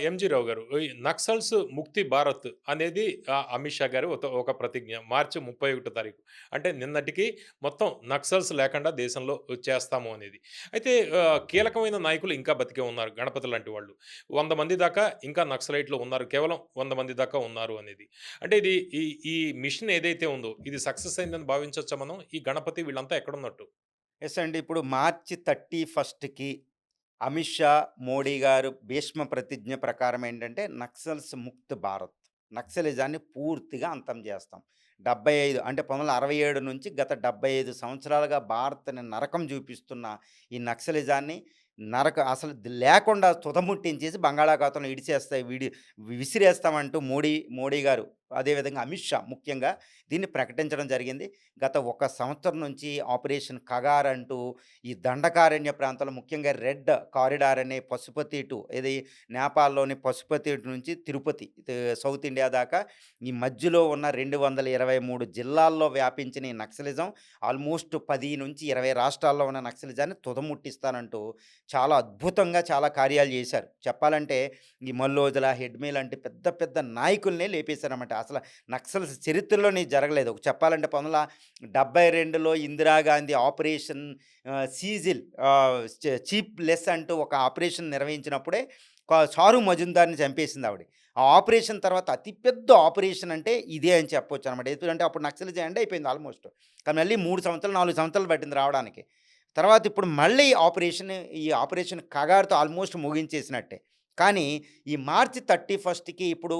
MG రావు గారు, ఈ నక్సల్స్ ముక్తి భారత్ అనేది అమిత్ షా గారు ఒక ప్రతిజ్ఞ. మార్చి 31 తారీఖు. అంటే నిన్నటికి మొత్తం నక్సల్స్ లేకుండా దేశంలో చేస్తాము అనేది. అయితే కీలకమైన నాయకులు ఇంకా బతికే ఉన్నారు. గణపతి లాంటి వాళ్ళు. 100 మంది దాకా ఇంకా నక్సలైట్‌లు ఉన్నారు. కేవలం 100 మంది దాకా ఉన్నారు అనేది. అంటే ఇది ఈ ఈ మిషన్ ఏదైతే ఉందో ఇది సక్సెస్ అయిందని భావించొచ్చా మనం? ఈ గణపతి వీళ్ళంతా ఎక్కడున్నట్టు? యెస్ అండి. ఇప్పుడు మార్చి 31కి అమిత్ షా, మోడీ గారు భీష్మ ప్రతిజ్ఞ ప్రకారం ఏంటంటే నక్సల్స్ ముక్త్ భారత్. నక్సలిజాన్ని పూర్తిగా అంతం చేస్తాం. 75 అంటే 1967 నుంచి గత 75 సంవత్సరాలుగా భారత్‌ని నరకం చూపిస్తున్న ఈ నక్సలిజాన్ని అసలు లేకుండా తుదముట్టించేసి బంగాళాఖాతంలో విసిరేస్తామంటూ మోడీ గారు, అదేవిధంగా అమిత్ షా ముఖ్యంగా దీన్ని ప్రకటించడం జరిగింది. గత ఒక సంవత్సరం నుంచి ఆపరేషన్ కగార్ అంటూ ఈ దండకారణ్య ప్రాంతంలో ముఖ్యంగా రెడ్ కారిడార్ అనే పశుపతి టు ఇది నేపాల్‌లోని పశుపతి నుంచి తిరుపతి సౌత్ ఇండియా దాకా ఈ మధ్యలో ఉన్న 223 జిల్లాల్లో వ్యాపించిన ఈ నక్సలిజం ఆల్మోస్ట్ 10-20 రాష్ట్రాల్లో ఉన్న నక్సలిజాన్ని తుదముట్టిస్తానంటూ చాలా అద్భుతంగా చాలా కార్యాలు చేశారు. చెప్పాలంటే ఈ మల్లోజుల, హెడ్మీ లాంటి పెద్ద పెద్ద నాయకుల్నే లేపేశారన్నమాట. అసలు నక్సల్స్ చరిత్రలోనే జరగలేదు. చెప్పాలంటే 1972లో ఇందిరాగాంధీ ఆపరేషన్ సీజిల్ చీప్ లెస్ అంటూ ఒక ఆపరేషన్ నిర్వహించినప్పుడే చారు మజుందార్‌ని చంపేసింది ఆవిడ. ఆ ఆపరేషన్ తర్వాత అతిపెద్ద ఆపరేషన్ అంటే ఇదే అని చెప్పొచ్చనమాట. ఎందుకంటే అప్పుడు నక్సలిజం ఎండ్ అయిపోయింది ఆల్మోస్ట్. కానీ మళ్ళీ 3 సంవత్సరాలు, 4 సంవత్సరాలు పట్టింది రావడానికి. తర్వాత ఇప్పుడు మళ్ళీ ఈ ఆపరేషన్ కగారుతో ఆల్మోస్ట్ ముగించేసినట్టే. కానీ ఈ మార్చి 31కి ఇప్పుడు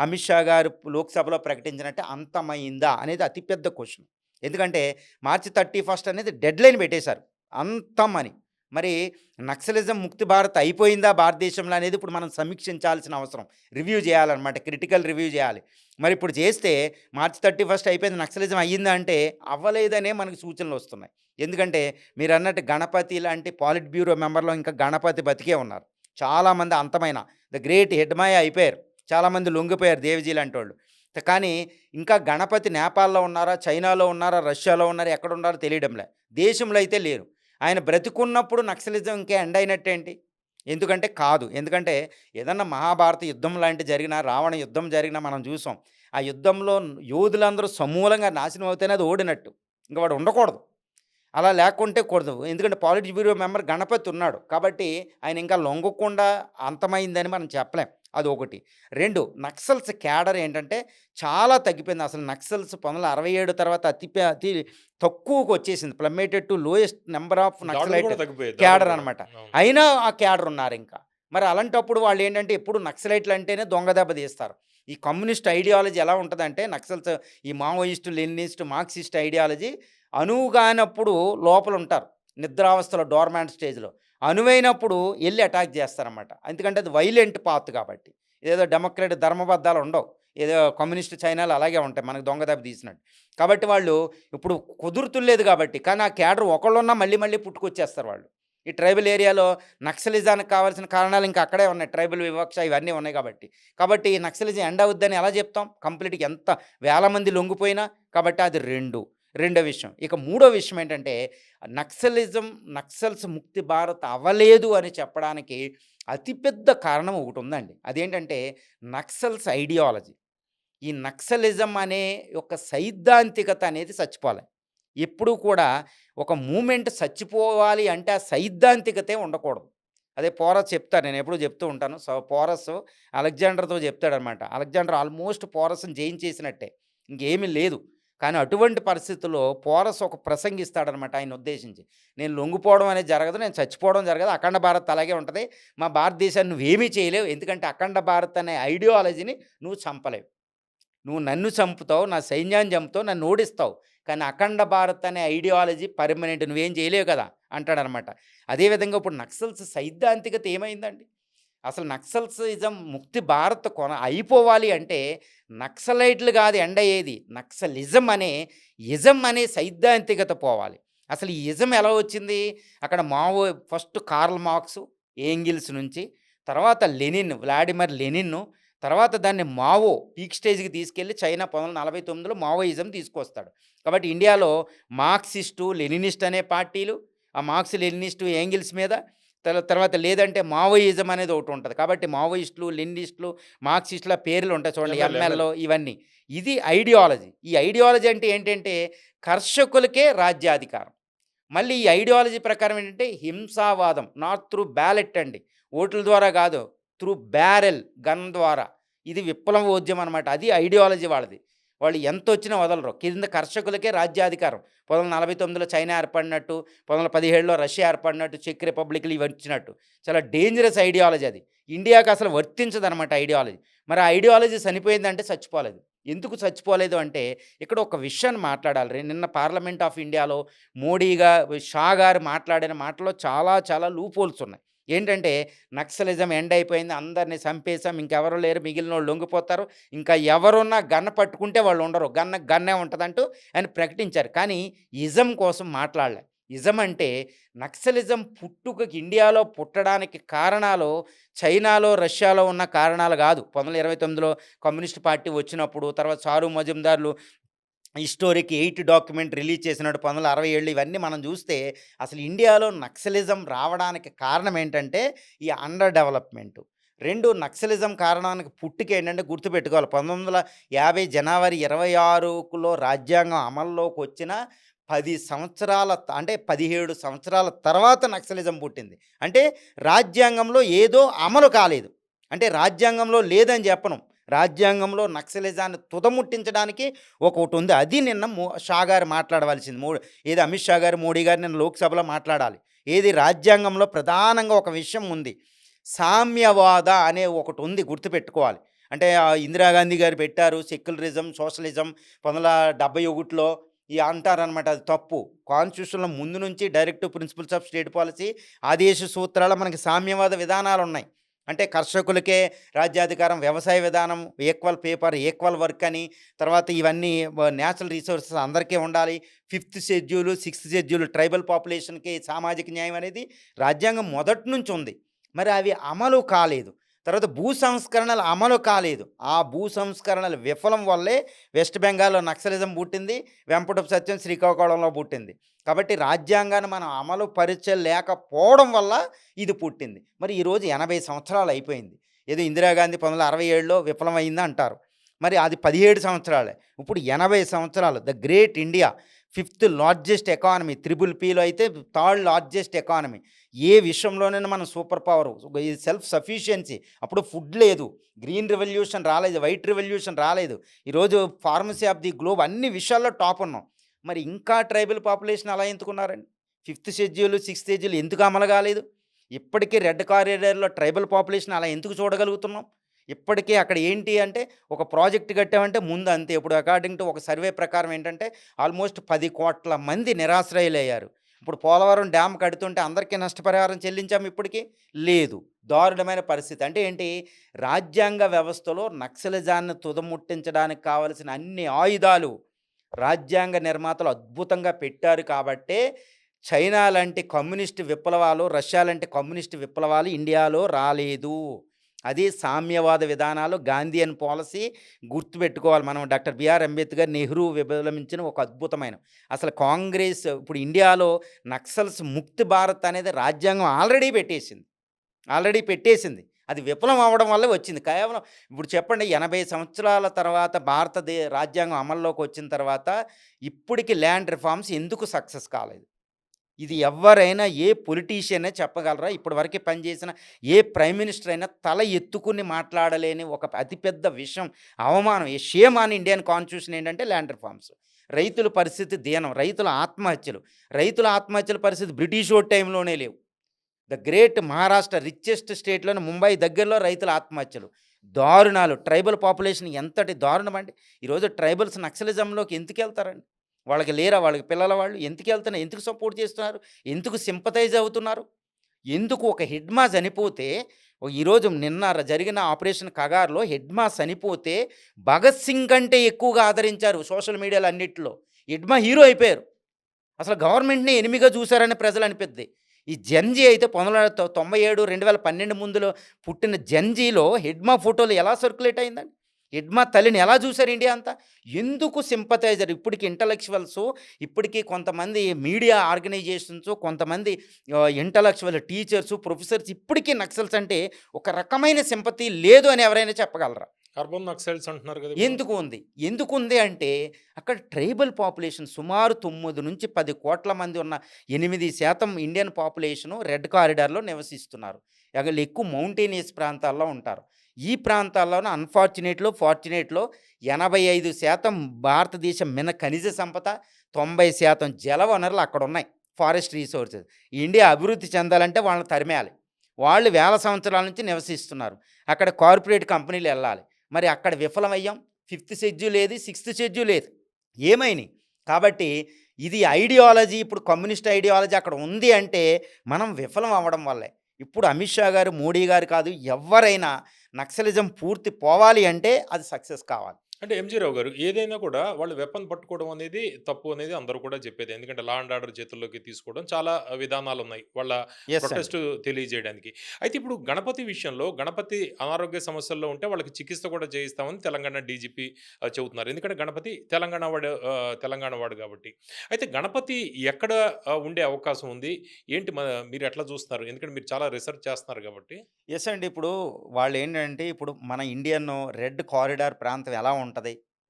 అమిత్ షా గారు లోక్‌సభలో ప్రకటించినట్టే అంతమయిందా అనేది అతి పెద్ద క్వెషన్. ఎందుకంటే మార్చి 31 అనేది డెడ్‌లైన్ పెట్టేశారు. అంతం అని. మరి నక్సలిజం ముక్తి భారత్ అయిపోయిందా భారతదేశంలో అనేది ఇప్పుడు మనం సమీక్షించాల్సిన అవసరం. రివ్యూ చేయాలన్నమాట. క్రిటికల్ రివ్యూ చేయాలి. మరి ఇప్పుడు చేస్తే మార్చి 31 అయిపోయింది, నక్సలిజం అయ్యిందా అంటే అవ్వలేదనే మనకు సూచనలొస్తున్నాయి. ఎందుకంటే మీరన్నట్టు గణపతి లాంటి పాలిట్ బ్యూరో మెంబర్‌లో ఇంకా గణపతి బతికే ఉన్నారు. చాలామంది అంతమైన ద గ్రేట్ హెడ్మాయ అయిపోయారు. చాలామంది లొంగిపోయారు దేవజీ లాంటోళ్ళు. కానీ ఇంకా గణపతి నేపాల్‌లో ఉన్నారా? చైనాలో ఉన్నారా? రష్యాలో ఉన్నారా? ఎక్కడున్నారో తెలియడంలే. దేశంలో అయితే లేరు. ఆయన బ్రతికున్నప్పుడు నక్సలిజం ఇంకా ఎండ్ అయినట్టేంటి? ఎందుకంటే కాదు. ఎందుకంటే ఏదన్నా మహాభారత యుద్ధం లాంటిది జరిగినా, రావణ యుద్ధం జరిగినా మనం చూసాం. ఆ యుద్ధంలో యోధులందరూ సమూలంగా నాశనం అవుతేనే అది ఓడినట్టు. ఇంక వాడు ఉండకూడదు. అలా లేకుంటే కూడదు. ఎందుకంటే పాలిట్ బ్యూరో మెంబర్ గణపతి ఉన్నాడు. కాబట్టి ఆయన ఇంకా లొంగకుండా అంతమైందని మనం చెప్పలేం. అదొకటి. 2 నక్సల్స్ క్యాడర్ ఏంటంటే చాలా తగ్గిపోయింది. అసలు నక్సల్స్ 1967 తర్వాత అతి తక్కువకొచ్చేసింది. ప్లమ్మేటెడ్ టు లోయెస్ట్ నంబర్ ఆఫ్ దాడులు నక్సలైట్ కూడా తగ్గిపోయాయి. దాడులు క్యాడర్ గూడా. అనమాట. అవును. అయినా ఆ క్యాడర్ ఉన్నారింకా. మరి అలాంటప్పుడు వాళ్ళేంటంటే ఎప్పుడు నక్సలైట్లు అంటేనే దొంగ దెబ్బ తీస్తారు. ఈ కమ్యూనిస్ట్ ఐడియాలజీ ఎలా ఉంటదంటే నక్సల్స్ ఈ మావోయిస్టు, లెనినిస్ట్, మార్క్సిస్ట్ ఐడియాలజీ అనువుగానప్పుడు లోపలుంటారు. నిద్రావస్థలో డోర్మాంట్ స్టేజ్‌లో. అనువైనప్పుడు ఎళ్లి అటాక్ చేస్తారనమాట. ఎందుకంటే అది వైలెంట్ పాత్ కాబట్టి. ఇదేదో డెమోక్రట్ ధర్మబద్ధాలు ఉండవు. ఏదో కమ్యూనిస్ట్ చైనాలో అలాగే ఉంటాయి. మనకు దొంగ దెబ్బ తీసినట్టు. కాబట్టి వాళ్ళు ఇప్పుడు కుదురుతుల్లేదు కాబట్టి. కానీ ఆ క్యాడర్ ఒకళ్ళున్నా మళ్ళీ మళ్ళీ పుట్టుకొచ్చేస్తారు వాళ్ళు. ఈ ట్రైబల్ ఏరియాలో నక్సలిజానికి కావాల్సిన కారణాలు ఇంకా అక్కడే ఉన్నాయి. ట్రైబల్ వివక్ష ఇవన్నీ ఉన్నాయి కాబట్టి. కాబట్టి ఈ నక్సలిజం ఎండ్ అవుద్దని ఎలా చెప్తాం? కంప్లీట్‌గా ఎంత వేల మంది లొంగిపోయినా. కాబట్టి అది 2. రెండో విషయం. ఇక మూడో విషయం ఏంటంటే నక్సల్స్ ముక్తి భారత్ అవ్వలేదు అని చెప్పడానికి అతిపెద్ద కారణం ఒకటుందండి. అదేంటంటే నక్సల్స్ ఐడియాలజీ. ఈ నక్సలిజం అనే ఒక సైద్ధాంతికత అనేది చచ్చిపోలే. ఎప్పుడూ కూడా ఒక మూవ్‌మెంట్ చచ్చిపోవాలి అంటే ఆ సైద్ధాంతికతే ఉండకూడదు. అదే పోరస్ చెప్తారు. నేనెప్పుడూ చెప్తూ ఉంటాను. పోరస్ అలెగ్జాండర్‌తో చెప్తాడనమాట. అలెగ్జాండర్ ఆల్మోస్ట్ పోరస్‌ని జయించేసినట్టే. ఇంకేమీ లేదు. కానీ అటువంటి పరిస్థితుల్లో పోరస్ ఒక ప్రసంగిస్తాడనమాట ఆయన్ని ఉద్దేశించి. నేను లొంగిపోవడం అనేది జరగదు. నేను చచ్చిపోవడం జరగదు. అఖండ భారత్ అలాగే ఉంటది. మా భారతదేశాన్ని నువ్వేమీ చేయలేవు. ఎందుకంటే అఖండ భారత్ అనే ఐడియాలజీని నువ్వు చంపలేవు. నువ్వు నన్ను చంపుతావు, నా సైన్యాన్ని చంపుతావు, నన్ను ఓడిస్తావు. కానీ అఖండ భారత్ అనే ఐడియాలజీ పర్మనెంట్ నువ్వేం చేయలేవు కదా! అంటాడనమాట. అదేవిధంగా ఇప్పుడు నక్సల్స్ సైద్ధాంతికత ఏమైందండి? అసలు నక్సల్సిజం ముక్తి భారత్ అయిపోవాలి అంటే నక్సలైట్లు కాదు ఎండ్ అయ్యేది. నక్సలిజం అనే సైద్ధాంతికత పోవాలి. అసలు ఈ ఇజం ఎలా వచ్చింది? అక్కడ ఫస్ట్ కార్ల్ మార్క్స్, ఏంగిల్స్ నుంచి, తర్వాత వ్లాడిమిర్ లెనిన్, తర్వాత దాన్ని పీక్ స్టేజ్‌కి తీసుకెళ్ళి చైనా 1949లో మావోయిజం తీసుకొస్తాడు. కాబట్టి ఇండియాలో మార్క్సిస్టు, లెనినిస్ట్ అనే పార్టీలు, ఆ మార్క్స్, లెనినిస్టు, ఏంగిల్స్ మీద తర్వాత లేదంటే మావోయిజం అనేది ఒకటి ఉంటది. కాబట్టి మావోయిస్టులు, లెనినిస్టులు, మార్క్సిస్టుల పేర్లు ఉంటాయి చూడండి. ఎంఎల్. ఎంఎల్ ఇవన్నీ. ఇది ఐడియాలజీ. ఈ ఐడియాలజీ అంటే ఏంటంటే కర్షకులకే రాజ్యాధికారం. మళ్ళీ ఈ ఐడియాలజీ ప్రకారం ఏంటంటే హింసావాదం. నాట్ త్రూ బ్యాలెట్ అండి. ఓట్ల ద్వారా కాదు. త్రూ బ్యారెల్ గన్ ద్వారా. ఇది విప్లవోద్యమం అనమాట. అది ఐడియాలజీ వాళ్ళది. వాళ్ళు ఎంతొచ్చినా వదలరు. కింద కర్షకులకే రాజ్యాధికారం. 1949లో చైనా ఏర్పడినట్టు, 1917లో రష్యా ఏర్పడినట్టు, చెక్ రిపబ్లిక్‌లు ఇవి వచ్చినట్టు. చాలా డేంజరస్ ఐడియాలజీ అది. ఇండియాకి అసలు వర్తించదనమాట ఐడియాలజీ. మరి ఆ ఐడియాలజీ చనిపోయిందంటే చచ్చిపోలేదు. ఎందుకు చచ్చిపోలేదు అంటే ఇక్కడ ఒక విషయాన్ని మాట్లాడాలి. నిన్న పార్లమెంట్ ఆఫ్ ఇండియాలో షా గారు మాట్లాడిన మాటలో చాలా చాలా లూప్ హోల్స్ ఉన్నాయి. ఏంటంటే నక్సలిజం ఎండ్ అయిపోయింది. అందరిని చంపేసాం. ఇంకెవరు లేరు. మిగిలినోళ్ళు లొంగిపోతారు. ఇంకా ఎవరున్నా గన్ పట్టుకుంటే వాళ్ళు ఉండరు. గన్నే ఉంటదంటూ ఆయన ప్రకటించారు. కానీ ఇజం కోసం మాట్లాడలే. ఇజం అంటే నక్సలిజం పుట్టుకకి ఇండియాలో పుట్టడానికి కారణాలు చైనాలో, రష్యాలో ఉన్న కారణాలు గాదు. 1929లో కమ్యూనిస్ట్ పార్టీ వచ్చినప్పుడు, తర్వాత చారు మజుందార్లు హిస్టోరిక్ 8 డాక్యుమెంట్ రిలీజ్ చేసినాడు 1967 ఇవన్నీ మనం చూస్తే అసలు ఇండియాలో నక్సలిజం రావడానికి కారణం ఏంటంటే ఈ అండర్ డెవలప్మెంట్. 2 నక్సలిజం కారణానికి పుట్టుక ఏంటంటే గుర్తుపెట్టుకోవాలి. 1950 జనవరి 26లో రాజ్యాంగం అమల్లోకి వచ్చిన 10 సంవత్సరాల అంటే 17 సంవత్సరాల తర్వాత నక్సలిజం పుట్టింది. అంటే రాజ్యాంగంలో ఏదో అమలు కాలేదు. అంటే రాజ్యాంగంలో లేదని చెప్పను. రాజ్యాంగంలో నక్సలిజాన్ని తుదముట్టించడానికి ఒకటి ఉంది. అది నిన్న షా గారు మాట్లాడవలసింది. ఏది అమిత్ షా గారు, మోడీ గారు నిన్న లోక్సభలో మాట్లాడాలి. ఏది రాజ్యాంగంలో ప్రధానంగా ఒక విషయం ఉంది. సామ్యవాద అనే ఒకటి ఉంది, గుర్తుపెట్టుకోవాలి. అంటే ఇందిరాగాంధీ గారు పెట్టారు సెక్యులరిజం, సోషలిజం 1971లో అంటారనమాట. అది తప్పు. కాన్స్టిట్యూషన్లో ముందు నుంచి directive principles of state policy, ఆదేశ సూత్రాలు మనకి సామ్యవాద విధానాలు ఉన్నాయి. అంటే కర్షకులకే రాజ్యాధికారం, వ్యవసాయ విధానం, ఈక్వల్ పేపర్, ఈక్వల్ వర్క్ అని, తర్వాత ఇవన్నీ న్యాచురల్ రిసోర్సెస్ అందరికీ ఉండాలి. 5th schedule, 6th schedule tribal పాపులేషన్కి సామాజిక న్యాయం అనేది రాజ్యాంగం మొదటి నుంచి ఉంది. మరి అవి అమలు కాలేదు. తర్వాత భూ సంస్కరణలు అమలు కాలేదు. ఆ భూ సంస్కరణలు విఫలం వల్లే వెస్ట్ బెంగాల్లో నక్సలిజం పుట్టింది. వెంపటపు సత్యం శ్రీకాకుళంలో పుట్టింది. కాబట్టి రాజ్యాంగాన్ని మనం అమలు పరిచలేకపోవడం వల్ల ఇది పుట్టింది. మరి ఈరోజు 80 సంవత్సరాలు అయిపోయింది. ఏదో ఇందిరాగాంధీ 1967లో విఫలమైంది అంటారు. మరి అది 17 సంవత్సరాలే. ఇప్పుడు 80 సంవత్సరాలు. The great India, 5th largest economy, PPPలో అయితే 3rd లార్జెస్ట్ ఎకానమీ. ఏ విషయంలోనైనా మనం సూపర్ పవర్, సెల్ఫ్ సఫిషియన్సీ. అప్పుడు ఫుడ్ లేదు, గ్రీన్ రెవల్యూషన్ రాలేదు, వైట్ రెవల్యూషన్ రాలేదు. ఈరోజు ఫార్మసీ ఆఫ్ ది గ్లోబ్, అన్ని విషయాల్లో టాప్ ఉన్నాం. మరి ఇంకా ట్రైబల్ పాపులేషన్ అలా ఎందుకున్నారండి? 5th షెడ్యూల్, 6th షెడ్యూల్ ఎందుకు అమలు కాలేదు? ఇప్పటికీ రెడ్ కారిడార్లో ట్రైబల్ పాపులేషన్ అలా ఎందుకు చూడగలుగుతున్నాం? ఇప్పటికీ అక్కడ ఏంటి అంటే ఒక ప్రాజెక్ట్ కట్టామంటే ముందు అంతే. ఇప్పుడు అకార్డింగ్ టు ఒక సర్వే ప్రకారం ఏంటంటే ఆల్మోస్ట్ 10 కోట్ల మంది నిరాశ్రయులయ్యారు. ఇప్పుడు పోలవరం డ్యామ్ కడుతుంటే అందరికీ నష్టపరిహారం చెల్లించాము ఇప్పటికీ లేదు. దారుణమైన పరిస్థితి. అంటే ఏంటి, రాజ్యాంగ వ్యవస్థలో నక్సలిజాన్ని తుదముట్టించడానికి కావలసిన అన్ని ఆయుధాలు రాజ్యాంగ నిర్మాతలు అద్భుతంగా పెట్టారు. కాబట్టే చైనా లాంటి కమ్యూనిస్ట్ విప్లవాలు, రష్యా లాంటి కమ్యూనిస్ట్ విప్లవాలు ఇండియాలో రాలేదు. అది సామ్యవాద విధానాలు, గాంధీయన్ పాలసీ గుర్తుపెట్టుకోవాలి మనం. డాక్టర్ బిఆర్ అంబేద్కర్, నెహ్రూ విప్లవించిన ఒక అద్భుతమైన అసలు కాంగ్రెస్. ఇప్పుడు ఇండియాలో నక్సల్స్ ముక్తి భారత్ అనేది రాజ్యాంగం ఆల్రెడీ పెట్టేసింది. అది విఫలం అవ్వడం వల్ల వచ్చింది. కేవలం ఇప్పుడు చెప్పండి, 80 సంవత్సరాల తర్వాత రాజ్యాంగం అమల్లోకి వచ్చిన తర్వాత ఇప్పటికి ల్యాండ్ రిఫార్మ్స్ ఎందుకు సక్సెస్ కాలేదు? ఇది ఎవరైనా, ఏ పొలిటీషియన్ చెప్పగలరా? ఇప్పటివరకు పనిచేసిన ఏ ప్రైమ్ మినిస్టర్ అయినా తల ఎత్తుకుని మాట్లాడలేని ఒక అతిపెద్ద విషయం, అవమానం, a shame on Indian constitution ఏంటంటే ల్యాండ్ రిఫార్మ్స్. రైతుల పరిస్థితి దీనం. రైతుల ఆత్మహత్యల పరిస్థితి బ్రిటిష్ టైంలోనే లేవు. ద గ్రేట్ మహారాష్ట్ర, రిచెస్ట్ స్టేట్లోని ముంబై దగ్గరలో రైతుల ఆత్మహత్యలు, దారుణాలు. ట్రైబల్ పాపులేషన్ ఎంతటి దారుణం అండి. ఈరోజు ట్రైబల్స్ నక్సలిజంలోకి ఎందుకు వెళ్తారండి? వాళ్ళకి లేరా? వాళ్ళకి పిల్లల వాళ్ళు ఎందుకు వెళ్తున్నారు? ఎందుకు సపోర్ట్ చేస్తున్నారు? ఎందుకు సింపతైజ్ అవుతున్నారు? ఎందుకు? ఒక హెడ్మా చనిపోతే, ఈరోజు నిన్న జరిగిన ఆపరేషన్ కగార్లో హెడ్మా చనిపోతే భగత్ సింగ్ కంటే ఎక్కువగా ఆదరించారు సోషల్ మీడియాలో అన్నిటిలో. హెడ్మా హీరో అయిపోయారు. అసలు గవర్నమెంట్ని ఎనిమిగా చూశారని ప్రజలు అనిపిద్ది. ఈ జెన్జీ అయితే 1997, 2012 ముందులో పుట్టిన జెన్జీలో హెడ్మా ఫోటోలు ఎలా సర్క్యులేట్ అయిందండి? హిడ్మా తల్లిని ఎలా చూసారు ఇండియా అంతా? ఎందుకు సింపథైజర్ ఇప్పటికి ఇంటలెక్చువల్స్, ఇప్పటికి కొంతమంది మీడియా ఆర్గనైజేషన్స్, కొంతమంది ఇంటలెక్చువల్ టీచర్స్, ప్రొఫెసర్స్ ఇప్పటికీ నక్సల్స్ అంటే ఒక రకమైన సింపతి లేదు అని ఎవరైనా చెప్పగలరా? అర్బన్ నక్సల్స్ అంటున్నారు కదా ఇప్పుడు. ఎందుకు ఉంది? ఎందుకుంది అంటే అక్కడ ట్రైబల్ పాపులేషన్ సుమారు 9-10 కోట్ల మంది ఉన్న 8% ఇండియన్ పాపులేషను రెడ్ కారిడార్‌లో నివసిస్తున్నారు. వీళ్ళు ఎక్కువ మౌంటేనియస్ ప్రాంతాల్లో ఉంటారు. ఈ ప్రాంతాల్లోన ఫార్చునేట్‌లో 85% భారతదేశం ఖనిజ సంపద, 90% జల వనరులు అక్కడున్నాయి. Forest resources. ఇండియా అభివృద్ధి చెందాలంటే వాళ్ళని తరిమేయాలి. వాళ్ళు వేల సంవత్సరాల నుంచి నివసిస్తున్నారు. అక్కడ కార్పొరేట్ కంపెనీలెళ్ళాలి. మరి అక్కడ విఫలమయ్యాం. ఫిఫ్త్ షెడ్యూల్ ఏది? సిక్స్త్ షెడ్యూల్ ఏది? ఏమైనియి? కాబట్టి ఇది ఐడియాలజీ, ఇప్పుడు కమ్యూనిస్ట్ ఐడియాలజీ అక్కడ ఉంది అంటే మనం విఫలం అవ్వడం వల్లే. ఇప్పుడు అమిత్ షా గారు, మోడీ గారు కాదు, ఎవ్వరైనా నక్సలిజం పూర్తి పోవాలి అంటే అది సక్సెస్ కావాలి. అంటే ఎంజీ రావు గారు ఏదైనా కూడా వాళ్ళు వెపన్ పట్టుకోవడం అనేది తప్పు అనేది అందరూ కూడా చెప్పేది. ఎందుకంటే లా అండ్ ఆర్డర్ చేతుల్లోకి తీసుకోవడం చాలా విధానాలు ఉన్నాయి. వాళ్ళ యెస్ అండి. ప్రొటెస్ట్ తెలియజేయడానికి. అయితే ఇప్పుడు గణపతి విషయంలో గణపతి అనారోగ్య సమస్యల్లో ఉంటే వాళ్ళకి చికిత్స కూడా చేయిస్తామని తెలంగాణ డీజీపీ చెబుతున్నారు. ఎందుకంటే గణపతి తెలంగాణ వాడు కాబట్టి. అయితే గణపతి ఎక్కడ ఉండే అవకాశం ఉంది? ఏంటి మీరు ఎట్లా చూస్తున్నారు? ఎందుకంటే మీరు చాలా రిసర్చ్ చేస్తున్నారు కాబట్టి. యెస్ అండి. ఇప్పుడు వాళ్ళేంటంటే, ఇప్పుడు మన ఇండియన్ రెడ్ కారిడార్ ప్రాంతం ఎలా ఉంటది?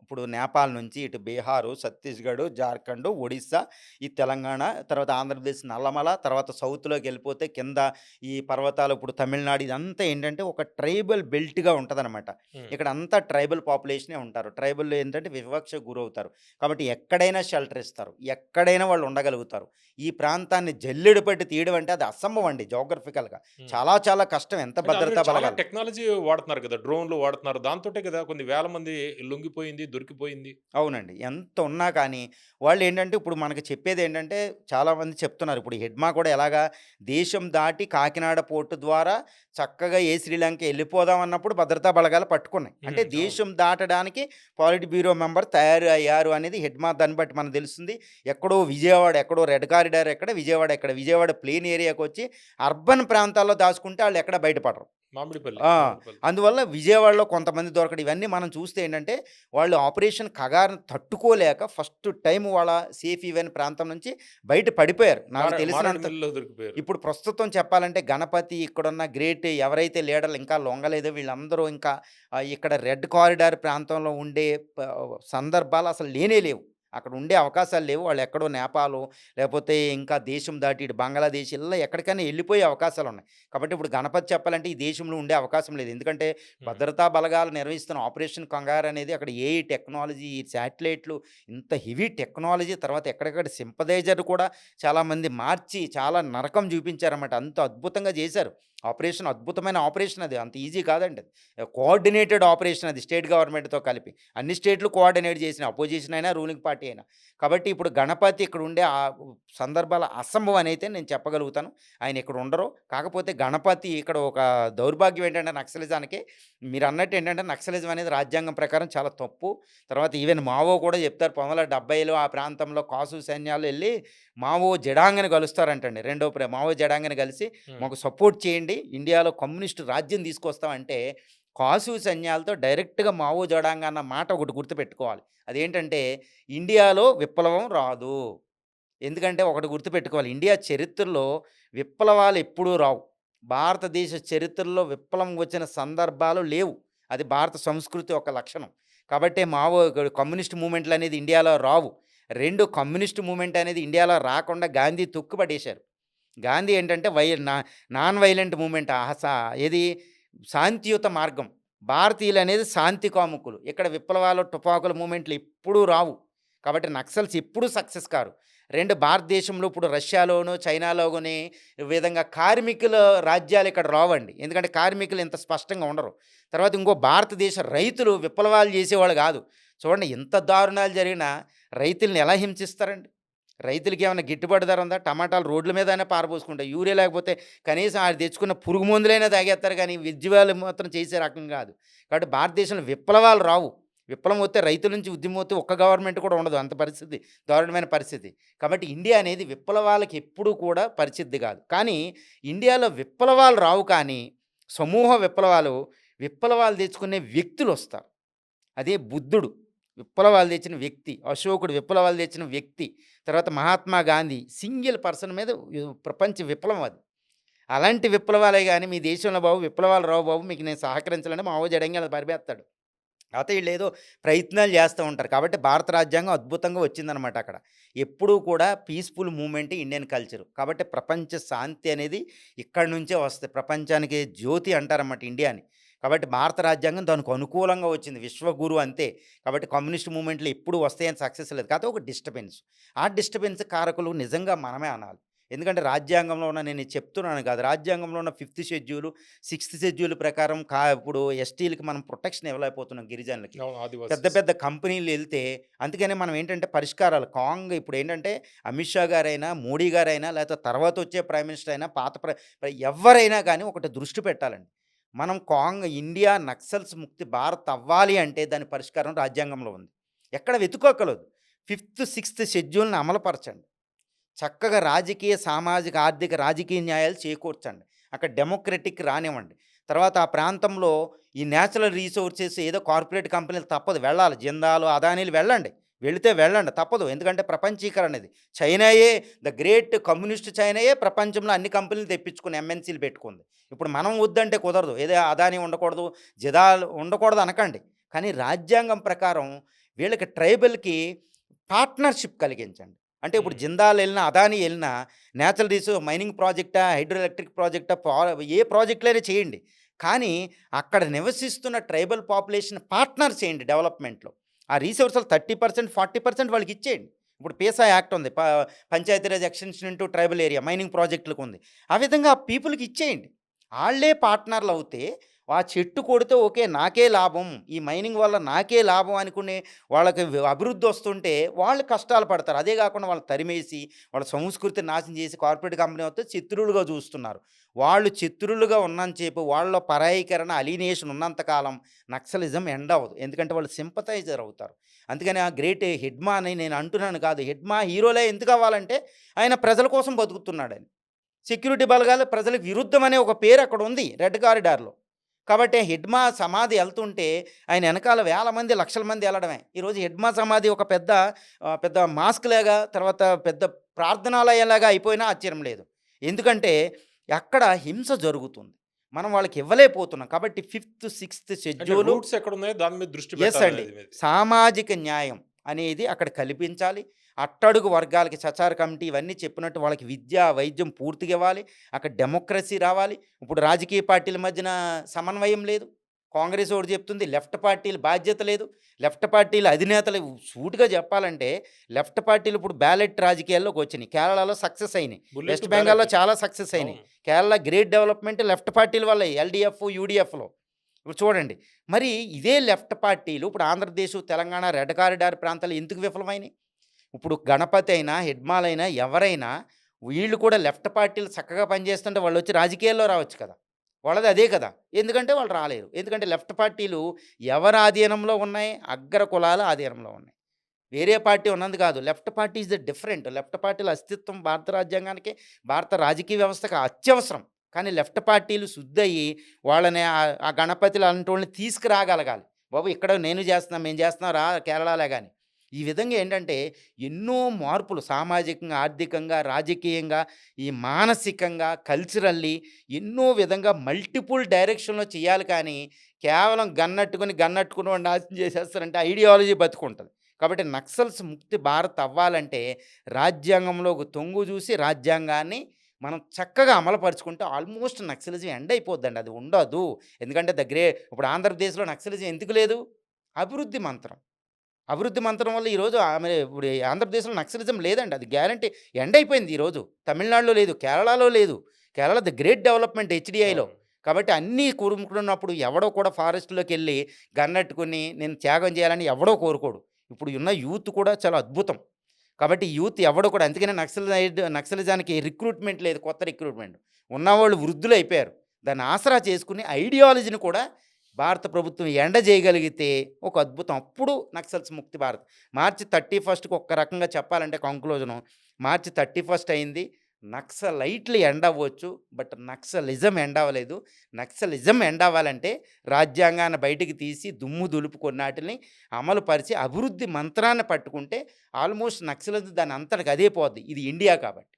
ఇప్పుడు నేపాల్ నుంచి ఇటు బీహారు, ఛత్తీస్‌గఢ్, జార్ఖండ్, ఒడిస్సా, ఈ తెలంగాణ, తర్వాత ఆంధ్రప్రదేశ్ నల్లమల, తర్వాత సౌత్‌లోకెళ్ళిపోతే కింద ఈ పర్వతాలు, ఇప్పుడు తమిళనాడు, ఇదంతా ఏంటంటే ఒక ట్రైబల్ బెల్ట్‌గా ఉంటదనమాట. హ్మ్. ఇక్కడ అంతా ట్రైబల్ పాపులేషనే ఉంటారు. ట్రైబల్ ఏంటంటే వివక్షకు గురవుతారు. కాబట్టి ఎక్కడైనా షెల్టర్ ఇస్తారు. ఎక్కడైనా వాళ్ళు ఉండగలుగుతారు. ఈ ప్రాంతాన్ని జల్లెడ పట్టి తీయడం అంటే అది అసంభవం అండి జియోగ్రఫికల్‌గా. హ్మ్. చాలా చాలా కష్టం. ఎంత అంటే ఆల్రెడీ భద్రతా చాలా బలగాలు. టెక్నాలజీ వాడుతున్నారు కదా! డ్రోన్‌లు వాడుతున్నారు. దాంతోటే కదా కొన్ని వేల మంది లొంగిపోయింది, దొరికిపోయింది. అవునండి. ఎంత ఉన్నా కానీ వాళ్ళేంటంటే ఇప్పుడు మనకు చెప్పేదేంటంటే చాలామంది చెప్తున్నారు. ఇప్పుడు హిడ్మా కూడా ఎలాగా దేశం దాటి కాకినాడ పోర్ట్ ద్వారా చక్కగా శ్రీలంక ఎళ్ళిపోదాం అన్నప్పుడు భద్రతా బలగాలు పట్టుకున్నాయి. అంటే అవును. దేశం దాటడానికి పాలిట్ బ్యూరో మెంబర్ తయారు అయ్యారు అనేది హిడ్మా, దాన్ని బట్టి మనకు తెలుస్తుంది. ఎక్కడో విజయవాడ, ఎక్కడో రెడ్ కారిడార్ ఎక్కడ, విజయవాడ ఎక్కడ, విజయవాడ ప్లెయిన్ ఏరియాకొచ్చి అర్బన్ ప్రాంతాల్లో దాచుకుంటే ఆళ్ళెక్కడ బయటపడరు. మామిడిపల్లి. ఆ! మామిడిపల్లి. అందువల్ల విజయవాడలో కొంతమంది దొరకడం. ఇవన్నీ మనం చూస్తే ఏంటంటే, వాళ్ళు ఆపరేషన్ కగారుని తట్టుకోలేక ఫస్ట్ టైమ్ వాళ్ళ సేఫ్ ఈవెన్ ప్రాంతం నుంచి బయట పడిపోయారు. నాకు తెలిసినంత మారేడుమిల్లిలో దొరికిపోయారు. ఇప్పుడు ప్రస్తుతం చెప్పాలంటే గణపతి, ఇక్కడున్న గ్రేట్ ఎవరైతే లీడర్లు ఇంకా లొంగలేదో వీళ్ళందరూ ఇంకా ఇక్కడ రెడ్ కారిడార్ ప్రాంతంలో ఉండే ప సందర్భాలు అసలు లేనే లేవు. అక్కడ ఉండే అవకాశాలు లేవు. వాళ్ళు ఎక్కడో నేపాలో, లేపోతే ఇంకా దేశం దాటి ఇటు బంగ్లాదేశ్ ఇలా ఎక్కడికైనా ఎళ్ళిపోయే అవకాశాలున్నాయి. కాబట్టి ఇప్పుడు గణపతి చెప్పాలంటే ఈ దేశంలో ఉండే అవకాశం లేదు. ఎందుకంటే హ్మ్. భద్రతా బలగాలు నిర్వహిస్తున్న ఆపరేషన్ కంగారు అనేది అక్కడ ఏఐ టెక్నాలజీ, ఈ శాటిలైట్‌లు, ఇంత హెవీ టెక్నాలజీ, తర్వాత ఎక్కడికక్కడ సింపథైజర్ కూడా చాలామంది మార్చి చాలా నరకం చూపించారన్నమాట. అంత అద్భుతంగా చేశారు. ఆపరేషన్ అద్భుతమైన ఆపరేషన్ అది. అంత ఈజీ కాదండి అది. కోఆర్డినేటెడ్ ఆపరేషన్ అది స్టేట్ గవర్నమెంట్‌తో కలిపి. అన్ని స్టేట్‌లు కోఆర్డినేట్ చేసినాయి. అపోజిషన్ అయినా, రూలింగ్ పార్టీ అయినా. కాబట్టి ఇప్పుడు గణపతి ఇక్కడ ఉండే సందర్భాల అసంభవం అనైతే నేను చెప్పగలుగుతాను. ఆయన ఇక్కడ ఉండరు. కాకపోతే గణపతి ఇక్కడ ఒక దౌర్భాగ్యం ఏంటంటే నక్సలిజానికి మీరన్నట్టు ఏంటంటే నక్సలిజం అనేది రాజ్యాంగం ప్రకారం చాలా తప్పు. తర్వాత ఈవెన్ మావో కూడా చెప్తారు 1970లో ఆ ప్రాంతంలో కాసు సైన్యాలు ఎళ్లి మావో జెడాంగ్‌ని కలుస్తారంటండి. మావో జెడాంగ్‌ని కలిసి హ్మ్. మాకు సపోర్ట్ చేయండి. ఇండియాలో కమ్యూనిస్ట్ రాజ్యం తీసుకొస్తాం అంటే కాసు సైన్యాలతో డైరెక్ట్‌గా మావో జెడాంగ్ అన్న మాట ఒకటి గుర్తుపెట్టుకోవాలి. అదేంటంటే ఇండియాలో విప్లవం రాదు. ఎందుకంటే ఒకటి గుర్తుపెట్టుకోవాలి. ఇండియా చరిత్రలో విప్లవాలు ఎప్పుడూ రావు. భారతదేశ చరిత్రలో విప్లవం వచ్చిన సందర్భాలు లేవు. అది భారత సంస్కృతి ఒక లక్షణం. కాబట్టే కమ్యూనిస్ట్ మూవ్‌మెంట్‌లనేది ఇండియాలో రావు. 2 కమ్యూనిస్ట్ మూవ్‌మెంట్ అనేది ఇండియాలో రాకుండా గాంధీ తొక్కిపడేశారు. గాంధీ ఏంటంటే నాన్ వైలెంట్ మూవ్‌మెంట్ ఏది శాంతియుత మార్గం. భారతీయులనేది శాంతి కాముకులు. ఇక్కడ విప్లవాలు, తుపాకుల మూవ్‌మెంట్లు ఎప్పుడూ రావు. కాబట్టి నక్సల్స్ ఎప్పుడూ సక్సెస్ కారు. 2 భారతదేశంలో ఇప్పుడు రష్యాలోను, చైనాలో గాని ఈ విధంగా కార్మికుల రాజ్యాలు ఇక్కడ రావండి. ఎందుకంటే కార్మికులు ఇంత స్పష్టంగా ఉండరు. తర్వాత ఇంకో భారతదేశ రైతులు విప్లవాలు చేసేవాళ్ళు గాదు. చూడండి ఎంత దారుణాలు జరిగినా రైతుల్ని ఎలా హింసిస్తారండి? రైతులకి ఏమన్నా గిట్టుబాటు ధర ఉందా? టమాటాలు రోడ్ల మీదైనా పారబోసుకుంటాయి. యూరియా లేకపోతే కనీసం ఆడు తెచ్చుకున్న పురుగు మందులైనా తాగేత్తారు గానీ, విద్యవాళ్ళు మాత్రం చేసే రకం గాదు. కాబట్టి భారతదేశంలో విప్లవాలు రావు. విప్లవం వస్తే రైతుల నుంచి ఉద్యమం వస్తే ఒక్క గవర్నమెంట్ కూడా ఉండదు. అంత పరిస్థితి దారుణమైన పరిస్థితి. కాబట్టి ఇండియా అనేది విప్లవాలకి ఎప్పుడూ కూడా పరిచిద్ది కాదు. కానీ ఇండియాలో విప్లవాలు రావు కానీ, సమూహ విప్లవాలు తెచ్చుకునే వ్యక్తులొస్తారు. అదే బుద్ధుడు విప్లవాలు తెచ్చిన వ్యక్తి, అశోకుడు విప్లవాలు తెచ్చిన వ్యక్తి, తర్వాత మహాత్మా గాంధీ సింగిల్ పర్సన్ మీద ప్రపంచ విప్లవం అది. అలాంటి విప్లవాలే గాని మీ దేశంలో బాబు విప్లవాలు రావు బాబు మీకు నేను సహకరించాలంటే మావో జడంగి అలా పరిపేస్తాడు. అయితే వీళ్ళేదో ప్రయత్నాలు చేస్తూ ఉంటారు. కాబట్టి భారత రాజ్యాంగం అద్భుతంగా వచ్చిందనమాట అక్కడ. ఎప్పుడూ కూడా పీస్‌ఫుల్ మూవ్‌మెంట్ ఇండియన్ కల్చరు. కాబట్టి ప్రపంచ శాంతి అనేది ఇక్కడి నుంచే వస్తది. ప్రపంచానికి జ్యోతి అంటారన్నమాట ఇండియాని. కాబట్టి భారత రాజ్యాంగం దానికి అనుకూలంగా వచ్చింది. విశ్వగురు అంతే. కాబట్టి కమ్యూనిస్ట్ మూవ్‌మెంట్‌లు ఎప్పుడు వస్తాయని సక్సెస్ లేదు. కాకపోతే ఒక డిస్టర్బెన్స్. ఆ డిస్టర్బెన్స్ కారకులు నిజంగా మనమే అనాలి. ఎందుకంటే రాజ్యాంగంలో ఉన్న నేను ఇది చెప్తున్నాను కాదు. రాజ్యాంగంలో ఉన్న 5థ్ షెడ్యూలు, 6థ్ షెడ్యూల్ ప్రకారం ఇప్పుడు ఎస్టీలకి మనం ప్రొటెక్షన్ ఇవ్వలేకపోతున్నాం గిరిజనులకి. అవును. పెద్ద ఆదివాసీస్. పెద్ద కంపెనీలు వెళ్తే అందుకనే మనం ఏంటంటే పరిష్కారాలు ఇప్పుడేంటంటే అమిత్ షా గారైనా, మోడీ గారైనా లేకపోతే తర్వాత వచ్చే ప్రైమ్ మినిస్టర్ అయినా పాత ఎవ్వరైనా కానీ ఒకటి దృష్టి పెట్టాలండి. మనం ఇండియా నక్సల్స్ ముక్తి భారత్ అవ్వాలి అంటే దాని పరిష్కారం రాజ్యాంగంలో ఉంది. ఎక్కడ వెతుక్కోక్కర్లేదు. 5థ్, 6థ్ షెడ్యూల్‌ని అమలుపరచండి. చక్కగా రాజకీయ, సామాజిక, ఆర్థిక, రాజకీయ న్యాయాలు చేకూర్చండి. అక్కడ డెమోక్రటిక్ రానివ్వండి. తర్వాత ఆ ప్రాంతంలో ఈ నేచురల్ రిసోర్సెస్ ఏదో కార్పొరేట్ కంపెనీలు తప్పదు వెళ్ళాలి. జిందాల్, అదానీలు వెళ్ళండి. వెళితే వెళ్ళండి తప్పదు. ఎందుకంటే ప్రపంచీకరణ ఇది. చైనాయే గ్రేట్ కమ్యూనిస్ట్ చైనాయే ప్రపంచంలో అన్ని కంపెనీలు తెప్పించుకుని ఎంఎన్సీలు పెట్టుకుంది. ఇప్పుడు మనం వద్దంటే కుదరదు. ఏదో అదానీ ఉండకూడదు, జిదాల్ ఉండకూడదు అనకండి. కానీ రాజ్యాంగం ప్రకారం వీళ్ళకి ట్రైబల్‌కి పార్ట్నర్‌షిప్ కలిగించండి. అంటే ఇప్పుడు హ్మ్. జిందాల్ ఎళ్ళినా, అదానీ ఎళ్ళినా నేచురల్ మైనింగ్ ప్రాజెక్టా, హైడ్రో ఎలక్ట్రిక్ ప్రాజెక్టా, ఏ ప్రాజెక్టులైనా చేయండి. కానీ అక్కడ నివసిస్తున్న ట్రైబల్ పాపులేషన్ పార్ట్నర్ చేయండి డెవలప్‌మెంట్‌లో. ఆ రిసోర్సులు 30%, 40% వాళ్ళకిచ్చేయండి. ఇప్పుడు పీసా యాక్ట్ ఉంది. Panchayati Raj extension into tribal area mining ప్రాజెక్టులకు ఉంది. ఆ విధంగా ఆ పీపుల్‌కి ఇచ్చేయండి. ఆళ్ళే పార్ట్నర్‌లవుతే ఆ చెట్టు కొడితే ఓకే. నాకే లాభం. ఈ మైనింగ్ వల్ల నాకే లాభం అనుకునే వాళ్ళకి అభివృద్ధి వస్తుంటే వాళ్ళు కష్టాలు పడతారు. అదే కాకుండా వాళ్ళని తరిమేసి, వాళ్ళ సంస్కృతిని నాశనం చేసి కార్పొరేట్ కంపెనీ వస్తే శత్రువులుగా చూస్తున్నారు. వాళ్ళు శత్రువులుగా ఉన్నంత సేపు వాళ్ళలో పరాయీకరణ, అలీనియేషన్ ఉన్నంత కాలం నక్సలిజం ఎండ్ అవ్వదు. ఎందుకంటే వాళ్ళు సింపథైజర్ అవుతారు. అందుకని ఆ గ్రేట్ హిడ్మా అని నేను అంటున్నాను కాదు. హిడ్మా హీరోలే ఎందుకు అవ్వాలంటే ఆయన ప్రజల కోసం బతుకుతున్నాడని. సెక్యూరిటీ బలగాలు ప్రజలకు విరుద్ధం అనే ఒక పేరు అక్కడ ఉంది రెడ్ కారిడార్‌లో. కాబట్టి హిడ్మా సమాధి ఎళ్తుంటే ఆయన ఎనకాల వేల మంది, లక్షల మంది ఎళ్ళడమే. ఈరోజు హిడ్మా సమాధి ఒక పెద్ద మాస్క్‌లాగా తర్వాత పెద్ద ప్రార్థనాలయంలాగా అయిపోయినా ఆశ్చర్యం లేదు. ఎందుకంటే అక్కడ హింస జరుగుతుంది. మనం వాళ్ళకి ఇవ్వలేకపోతున్నాం. కాబట్టి 5థ్, 6థ్ అంటే షెడ్యూలు రూట్స్ ఎక్కడున్నాయో దాని మీద దృష్టి అండి. పెట్టాలనేది మీది. సామాజిక న్యాయం అనేది అక్కడ కల్పించాలి. అట్టడుగు వర్గాలకి సచార్ కమిటీ ఇవన్నీ చెప్పినట్టు వాళ్ళకి విద్య, వైద్యం పూర్తిగా ఇవ్వాలి. అక్కడ డెమోక్రసీ రావాలి. ఇప్పుడు రాజకీయ పార్టీల మధ్యన సమన్వయం లేదు. కాంగ్రెస్ ఒకటి చెప్తుంది. లెఫ్ట్ పార్టీల బాధ్యత లేదు. లెఫ్ట్ పార్టీల అధినేతలు సూటిగా చెప్పాలంటే లెఫ్ట్ పార్టీలు ఇప్పుడు బ్యాలెట్ రాజకీయాల్లోకి వచ్చినాయి. కేరళలో సక్సెస్ అయినాయి. బుల్లెట్ వెస్ట్ టు బెంగాల్‌లో బ్యాలెట్. చాలా సక్సెస్ అయినాయి. అవును. కేరళ గ్రేట్ డెవలప్‌మెంట్ లెఫ్ట్ పార్టీల వల్లే ఎల్‌డీఎఫ్, యూడీఎఫ్‌లో. ఇప్పుడు చూడండి. మరి ఇదే లెఫ్ట్ పార్టీలు ఇప్పుడు ఆంధ్రప్రదేశ్, తెలంగాణ రెడ్ కారిడార్ ప్రాంతాలు ఎందుకు విఫలమైనాయి? ఇప్పుడు గణపతి అయినా, హిడ్మాల్ అయినా ఎవరైనా వీళ్ళు కూడా లెఫ్ట్ పార్టీలు చక్కగా పనిచేస్తుంటే వాళ్ళొచ్చి రాజకీయాల్లో రావచ్చు కదా! వాళ్ళది అదే కదా! ఎందుకంటే వాళ్ళు రాలేరు. ఎందుకంటే లెఫ్ట్ పార్టీలు ఎవరి ఆధీనంలో ఉన్నాయి? అగ్ర కులాల ఆధీనంలో ఉన్నాయి. వేరే పార్టీ ఉన్నది కాదు. Left party is the different. Left పార్టీల అస్తిత్వం భారత రాజ్యాంగానికి, భారత రాజకీయ వ్యవస్థకు అత్యవసరం. కానీ లెఫ్ట్ పార్టీలు శుద్ధయ్యి వాళ్ళని ఆ గణపతులు అలాంటోళ్ళని తీసుకురాగలగాలి. బాబు ఇక్కడ నేను చేస్తున్నాను, మేము చేస్తున్నాం రా కేరళలో గాని. ఈ విధంగా ఏంటంటే ఎన్నో మార్పులు సామాజికంగా, ఆర్థికంగా, రాజకీయంగా, ఈ మానసికంగా, కల్చరల్లీ ఎన్నో విధంగా మల్టిపుల్ డైరెక్షన్‌లో చేయాలి కానీ కేవలం గన్నట్టుకుని వాడిని నాశనం చేసేస్తారంటే ఐడియాలజీ బతికుంటది. కాబట్టి నక్సల్స్ ముక్తి భారత్ అవ్వాలంటే రాజ్యాంగంలోకి తొంగు చూసి రాజ్యాంగాన్ని మనం చక్కగా అమలుపరుచుకుంటే ఆల్మోస్ట్ నక్సలిజం ఎండ్ అయిపోద్దండి. అది ఉండదు. ఎందుకంటే ఇప్పుడు ఆంధ్రప్రదేశ్‌లో నక్సలిజం ఎందుకు లేదు? అభివృద్ధి మంత్రం. అభివృద్ధి మంత్రం వల్ల ఈరోజు ఇప్పుడు ఆంధ్రప్రదేశ్‌లో నక్సలిజం లేదండి. అది గ్యారంటీ ఎండ్ అయిపోయింది ఈరోజు. తమిళనాడులో లేదు, కేరళలో లేదు. కేరళ ది గ్రేట్ డెవలప్‌మెంట్ హెచ్‌డీఐలో. అవును. కాబట్టి అన్నీ కూరుముకున్నప్పుడు ఎవడో కూడా ఫారెస్ట్‌లోకెళ్ళి గన్నెట్టుకొని నేను త్యాగం చేయాలని ఎవడో కోరుకోడు. ఇప్పుడు ఉన్న యూత్ కూడా చాలా అద్భుతం. కాబట్టి యూత్ ఎవడు కూడా అందుకనే నక్సలిజానికి రిక్రూట్‌మెంట్ లేదు. కొత్త రిక్రూట్‌మెంట్. ఉన్నవాళ్ళు వృద్ధులైపోయారు. దాన్ని ఆసరా చేసుకొని ఐడియాలజీని కూడా భారత ప్రభుత్వం చేయగలిగితే ఒక అద్భుతం. అప్పుడు నక్సల్స్ ముక్తి భారత్. మార్చి 31కి ఒక్క రకంగా చెప్పాలంటే కంక్లూజను మార్చి 31 అయింది. నక్సలైట్లు ఎండ్ అవ్వచ్చు. బట్ నక్సలిజం ఎండ్ అవ్వలేదు. నక్సలిజం ఎండ్ అవ్వాలంటే రాజ్యాంగాన్ని బయటికి తీసి దుమ్ము దులుపుకున్నాటిని అమలు పరిచి అభివృద్ధి మంత్రాన్ని పట్టుకుంటే ఆల్మోస్ట్ నక్సలిజం దాని అంతటికి అదే పోద్ది. ఇది ఇండియా కాబట్టి.